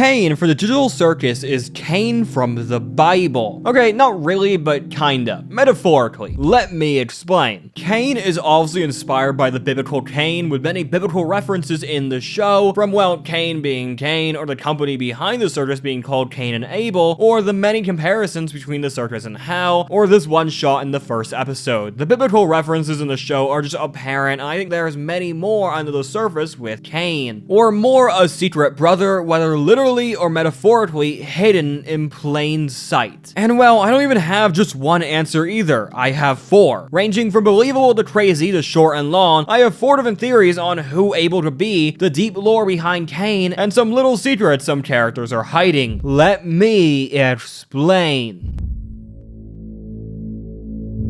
Caine for the Digital Circus is Caine from the Bible. Okay, not really, but kinda. Metaphorically. Let me explain. Caine is obviously inspired by the biblical Cain, with many biblical references in the show, from, well, Cain being Cain, or the company behind the circus being called Cain and Abel, or the many comparisons between the circus and hell, or this one shot in the first episode. The biblical references in the show are just apparent, and I think there's many more under the surface with Cain. Or more a secret brother, whether literally or metaphorically hidden in plain sight. And well, I don't even have just one answer either. I have 4. Ranging from believable to crazy to short and long, I have 4 different theories on who Abel to be, the deep lore behind Cain, and some little secrets some characters are hiding. Let me explain.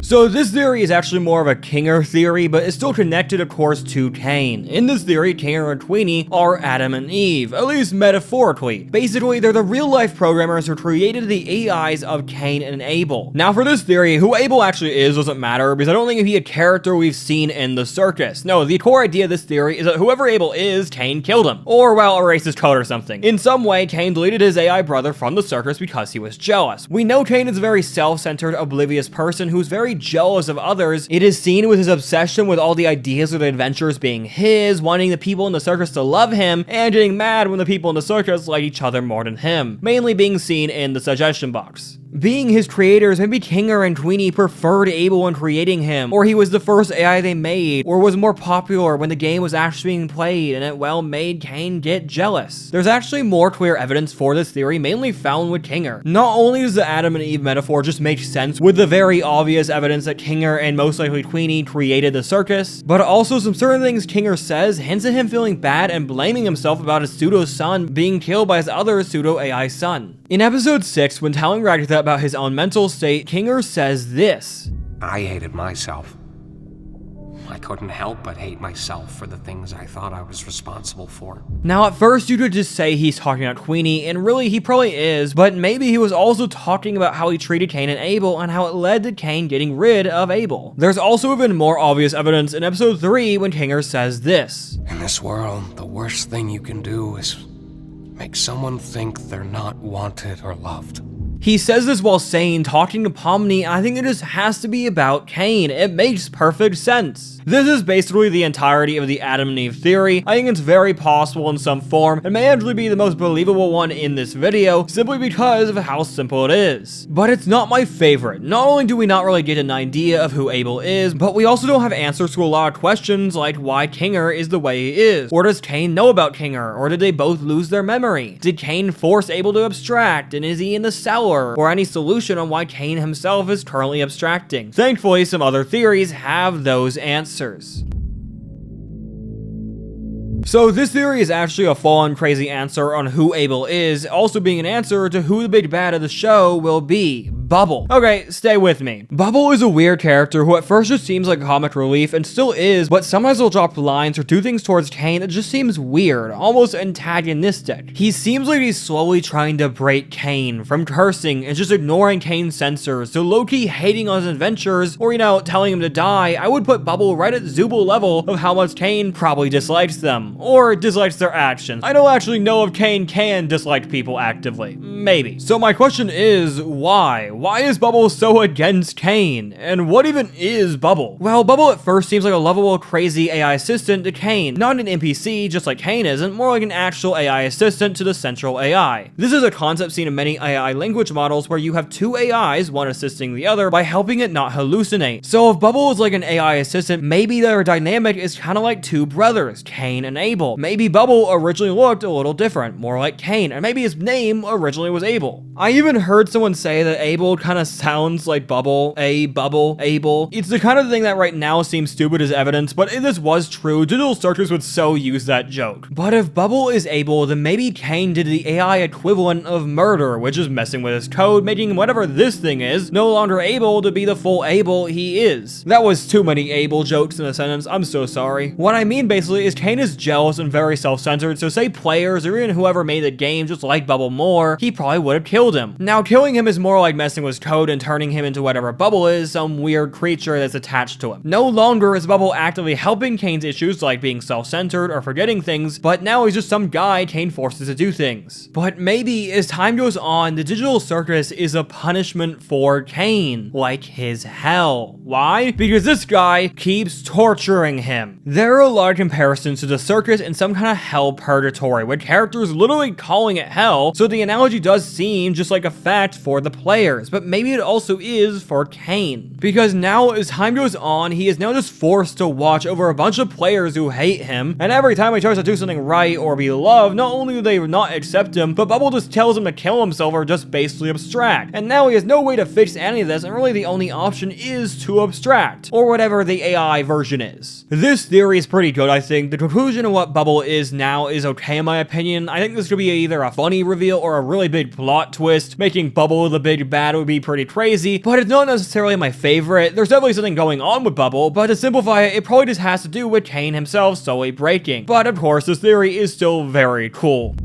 So this theory is actually more of a Kinger theory, but it's still connected, of course, to Cain. In this theory, Kinger and Queenie are Adam and Eve, at least metaphorically. Basically, they're the real-life programmers who created the AIs of Cain and Abel. Now, for this theory, who Abel actually is doesn't matter, because I don't think he'd be a character we've seen in the circus. No, the core idea of this theory is that whoever Abel is, Cain killed him. Or, well, erased his code or something. In some way, Cain deleted his AI brother from the circus because he was jealous. We know Cain is a very self-centered, oblivious person who's very jealous of others. It is seen with his obsession with all the ideas of the adventures being his, wanting the people in the circus to love him, and getting mad when the people in the circus like each other more than him, mainly being seen in the suggestion box. Being his creators, maybe Kinger and Queenie preferred Abel in creating him, or he was the first AI they made, or was more popular when the game was actually being played, and it, well, made Cain get jealous. There's actually more clear evidence for this theory, mainly found with Kinger. Not only does the Adam and Eve metaphor just make sense with the very obvious evidence that Kinger and most likely Queenie created the circus, but also some certain things Kinger says hints at him feeling bad and blaming himself about his pseudo-son being killed by his other pseudo-AI son. In episode 6, when telling Ragatha about his own mental state, Kinger says this: I hated myself. I couldn't help but hate myself for the things I thought I was responsible for. Now, at first, you could just say he's talking about Queenie, and really, he probably is, but maybe he was also talking about how he treated Cain and Abel, and how it led to Cain getting rid of Abel. There's also even more obvious evidence in episode 3, when Kinger says this: In this world, the worst thing you can do is make someone think they're not wanted or loved. He says this while talking to Pomni, and I think it just has to be about Cain. It makes perfect sense. This is basically the entirety of the Adam and Eve theory. I think it's very possible in some form, and may actually be the most believable one in this video, simply because of how simple it is. But it's not my favorite. Not only do we not really get an idea of who Abel is, but we also don't have answers to a lot of questions like why Kinger is the way he is. Or does Cain know about Kinger? Or did they both lose their memory? Did Cain force Abel to abstract? And is he in the cellar? Or any solution on why Cain himself is currently abstracting? Thankfully, some other theories have those answers. So this theory is actually a full-on crazy answer on who Abel is, also being an answer to who the big bad of the show will be. Bubble. Okay, stay with me. Bubble is a weird character who at first just seems like comic relief, and still is, but sometimes he'll drop lines or do things towards Cain that just seems weird, almost antagonistic. He seems like he's slowly trying to break Cain, from cursing and just ignoring Cain's censors, to low-key hating on his adventures, or, you know, telling him to die. I would put Bubble right at Zooble level of how much Cain probably dislikes them, or dislikes their actions. I don't actually know if Cain can dislike people actively. Maybe. So my question is, why? Why is Bubble so against Cain? And what even is Bubble? Well, Bubble at first seems like a lovable, crazy AI assistant to Cain. Not an NPC, just like Cain isn't, more like an actual AI assistant to the central AI. This is a concept seen in many AI language models where you have two AIs, one assisting the other, by helping it not hallucinate. So if Bubble is like an AI assistant, maybe their dynamic is kind of like two brothers, Cain and Abel. Maybe Bubble originally looked a little different, more like Cain, and maybe his name originally was Abel. I even heard someone say that Abel kind of sounds like Bubble, Abel. It's the kind of thing that right now seems stupid as evidence, but if this was true, Digital Circus would so use that joke. But if Bubble is Abel, then maybe Cain did the AI equivalent of murder, which is messing with his code, making whatever this thing is no longer able to be the full Abel he is. That was too many Abel jokes in a sentence, I'm so sorry. What I mean basically is Cain is jealous and very self-centered, so say players or even whoever made the game just liked Bubble more, he probably would have killed him. Now killing him is more like messing messing with his code and turning him into whatever Bubble is, some weird creature that's attached to him. No longer is Bubble actively helping Caine's issues like being self-centered or forgetting things, but now he's just some guy Caine forces to do things. But maybe as time goes on, the digital circus is a punishment for Caine, like his hell. Why? Because this guy keeps torturing him. There are a lot of comparisons to the circus and some kind of hell purgatory, with characters literally calling it hell, so the analogy does seem just like a fact for the players, but maybe it also is for Caine. Because now as time goes on, he is now just forced to watch over a bunch of players who hate him, and every time he tries to do something right or be loved, not only do they not accept him, but Bubble just tells him to kill himself or just basically abstract. And now he has no way to fix any of this, and really the only option is to abstract, or whatever the AI version is. This theory is pretty good, I think. The conclusion of what Bubble is now is okay in my opinion. I think this could be either a funny reveal or a really big plot twist. Making Bubble the big bad would be pretty crazy, but it's not necessarily my favorite. There's definitely something going on with Bubble, but to simplify it, it probably just has to do with Caine himself slowly breaking. But of course, this theory is still very cool.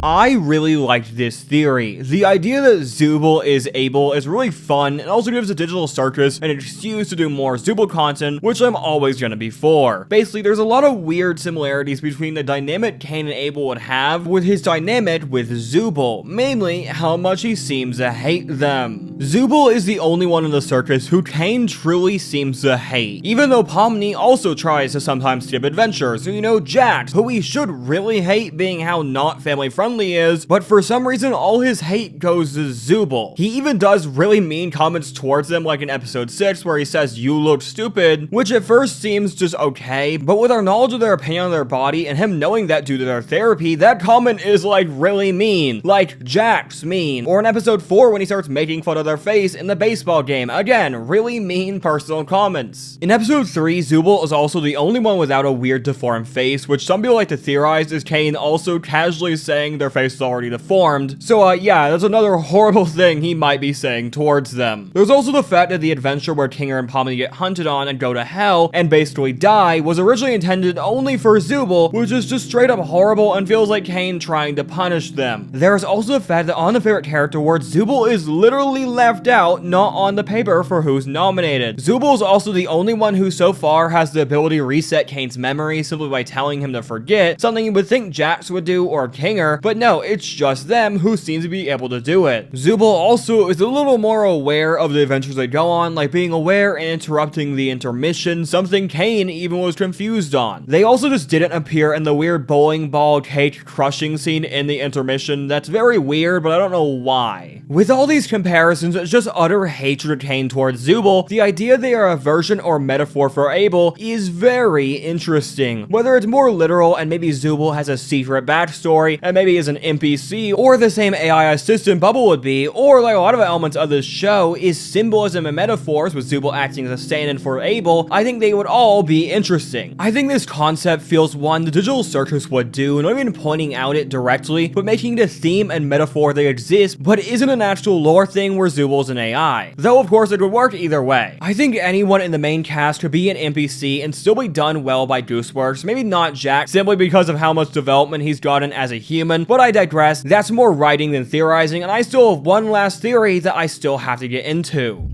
I really liked this theory. The idea that Zooble is Abel is really fun and also gives the digital circus an excuse to do more Zooble content, which I'm always gonna be for. Basically, there's a lot of weird similarities between the dynamic Caine and Abel would have with his dynamic with Zooble, mainly how much he seems to hate them. Zooble is the only one in the circus who Caine truly seems to hate, even though Pomni also tries to sometimes skip adventures, you know, Jax, who he should really hate being how not family friendly is, but for some reason all his hate goes to Zooble. He even does really mean comments towards them, like in episode 6 where he says you look stupid, which at first seems just okay, but with our knowledge of their opinion on their body and him knowing that due to their therapy, that comment is like really mean, like Jax mean. Or in episode 4 when he starts making fun of their face in the baseball game, again, really mean personal comments. In episode 3, Zooble is also the only one without a weird deformed face, which some people like to theorize is Caine also casually saying their face is already deformed. So yeah, that's another horrible thing he might be saying towards them. There's also the fact that the adventure where Kinger and Pomni get hunted on and go to hell and basically die was originally intended only for Zooble, which is just straight up horrible and feels like Caine trying to punish them. There's also the fact that on the favorite character award, Zooble is literally left out, not on the paper for who's nominated. Zooble is also the only one who so far has the ability to reset Caine's memory simply by telling him to forget, something you would think Jax would do or Kinger, but no, it's just them who seem to be able to do it. Zooble also is a little more aware of the adventures they go on, like being aware and interrupting the intermission, something Caine even was confused on. They also just didn't appear in the weird bowling ball cake crushing scene in the intermission. That's very weird, but I don't know why. With all these comparisons, it's just utter hatred of Caine towards Zooble. The idea they are a version or metaphor for Abel is very interesting. Whether it's more literal and maybe Zooble has a secret backstory and maybe is an NPC, or the same AI assistant Bubble would be, or like a lot of elements of this show is symbolism and metaphors with Zooble acting as a stand-in for Abel, I think they would all be interesting. I think this concept feels one the digital circus would do, not even pointing out it directly, but making it a theme and metaphor that exists, but isn't an actual lore thing where Zooble's an AI. Though of course it would work either way. I think anyone in the main cast could be an NPC and still be done well by Gooseworks, maybe not Jack, simply because of how much development he's gotten as a human, but I digress. That's more writing than theorizing, and I still have one last theory that I still have to get into.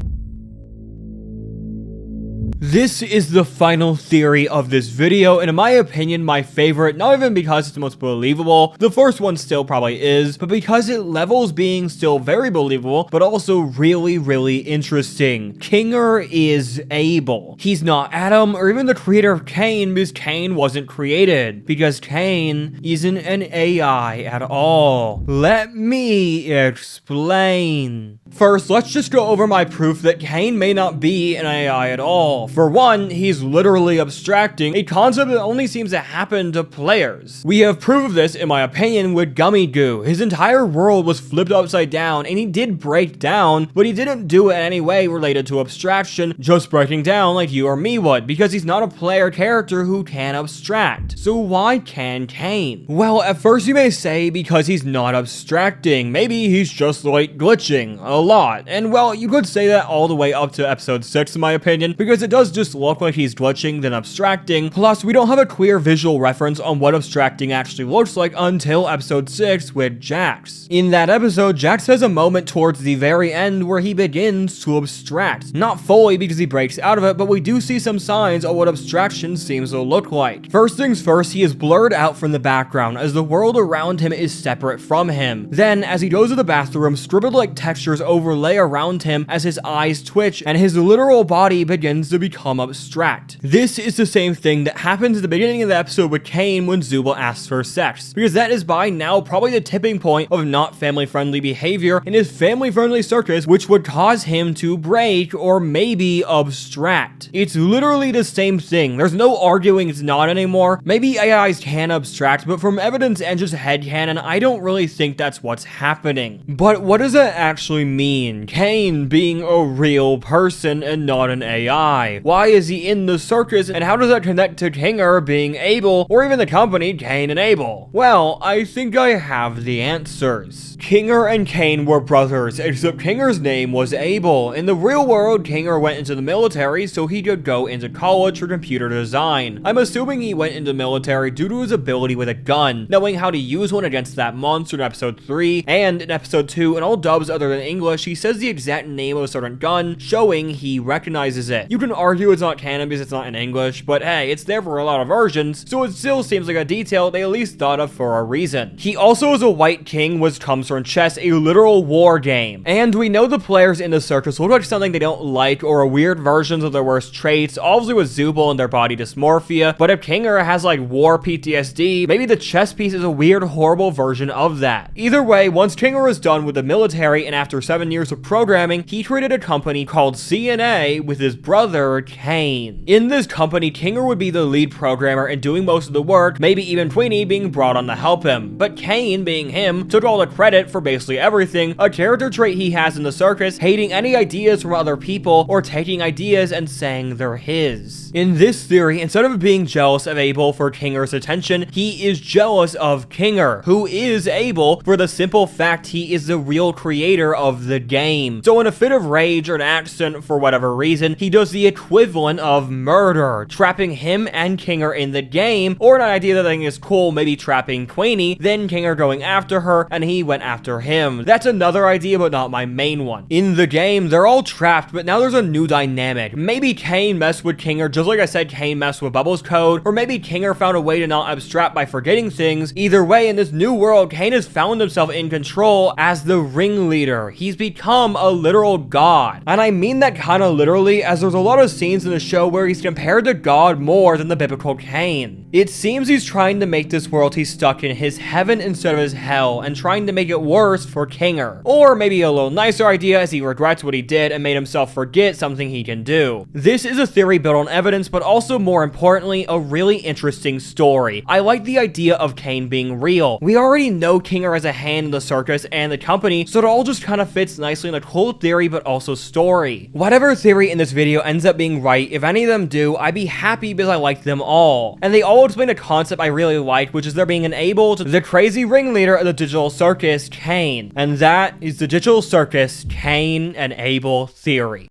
This is the final theory of this video, and in my opinion, my favorite, not even because it's the most believable, the first one still probably is, but because it levels being still very believable, but also really, really interesting. Kinger is Abel. He's not Adam, or even the creator of Caine, because Caine wasn't created, because Caine isn't an AI at all. Let me explain. First, let's just go over my proof that Caine may not be an AI at all. For one, he's literally abstracting, a concept that only seems to happen to players. We have proof of this, in my opinion, with Gummy Goo. His entire world was flipped upside down, and he did break down, but he didn't do it in any way related to abstraction, just breaking down like you or me would, because he's not a player character who can abstract. So why can Caine? Well, at first you may say because he's not abstracting. Maybe he's just like glitching a lot. And well, you could say that all the way up to episode 6 in my opinion, because it does does just look like he's glitching than abstracting, plus we don't have a clear visual reference on what abstracting actually looks like until episode 6 with Jax. In that episode, Jax has a moment towards the very end where he begins to abstract. Not fully because he breaks out of it, but we do see some signs of what abstraction seems to look like. First things first, he is blurred out from the background as the world around him is separate from him. Then, as he goes to the bathroom, scribbled-like textures overlay around him as his eyes twitch and his literal body begins to become abstract. This is the same thing that happens at the beginning of the episode with Caine when Zooble asks for sex, because that is by now probably the tipping point of not family-friendly behavior in his family-friendly circus, which would cause him to break or maybe abstract. It's literally the same thing. There's no arguing it's not anymore. Maybe AIs can abstract, but from evidence and just headcanon, I don't really think that's what's happening. But what does that actually mean? Caine being a real person and not an AI. Why is he in the circus, and how does that connect to Kinger being Abel, or even the company Caine and Abel? Well, I think I have the answers. Kinger and Caine were brothers, except Kinger's name was Abel. In the real world, Kinger went into the military so he could go into college for computer design. I'm assuming he went into the military due to his ability with a gun, knowing how to use one against that monster in episode 3, and in episode 2, in all dubs other than English, he says the exact name of a certain gun, showing he recognizes it. You can argue it's not canon because it's not in English, but hey, it's there for a lot of versions, so it still seems like a detail they at least thought of for a reason. He also is a white king, which comes from chess, a literal war game. And we know the players in the circus look like something they don't like or are weird versions of their worst traits, obviously with Zooble and their body dysmorphia, but if Kinger has like war PTSD, maybe the chess piece is a weird, horrible version of that. Either way, once Kinger is done with the military and after 7 years of programming, he created a company called CNA with his brother, Caine. In this company, Kinger would be the lead programmer and doing most of the work, maybe even Queenie being brought on to help him. But Caine, being him, took all the credit for basically everything, a character trait he has in the circus, hating any ideas from other people or taking ideas and saying they're his. In this theory, instead of being jealous of Abel for Kinger's attention, he is jealous of Kinger, who is Abel, for the simple fact he is the real creator of the game. So in a fit of rage or an accident for whatever reason, he does the equivalent of murder, trapping him and Kinger in the game, or an idea that I think is cool, maybe trapping Queenie, then Kinger going after her, and he went after him. That's another idea, but not my main one. In the game, they're all trapped, but now there's a new dynamic. Maybe Caine messed with Kinger, just like I said Caine messed with Bubbles' code, or maybe Kinger found a way to not abstract by forgetting things. Either way, in this new world, Caine has found himself in control as the ringleader. He's become a literal god. And I mean that kind of literally, as there's a lot of scenes in the show where he's compared to God more than the biblical Caine. It seems he's trying to make this world he's stuck in his heaven instead of his hell, and trying to make it worse for Kinger. Or maybe a little nicer idea as he regrets what he did and made himself forget something he can do. This is a theory built on evidence, but also more importantly, a really interesting story. I like the idea of Caine being real. We already know Kinger has a hand in the circus and the company, so it all just kind of fits nicely in a cool theory but also story. Whatever theory in this video ends up being right, if any of them do, I'd be happy because I like them all. And they all explain a concept I really like, which is there being an Abel to the crazy ringleader of the digital circus, Caine. And that is the digital circus, Caine and Abel theory.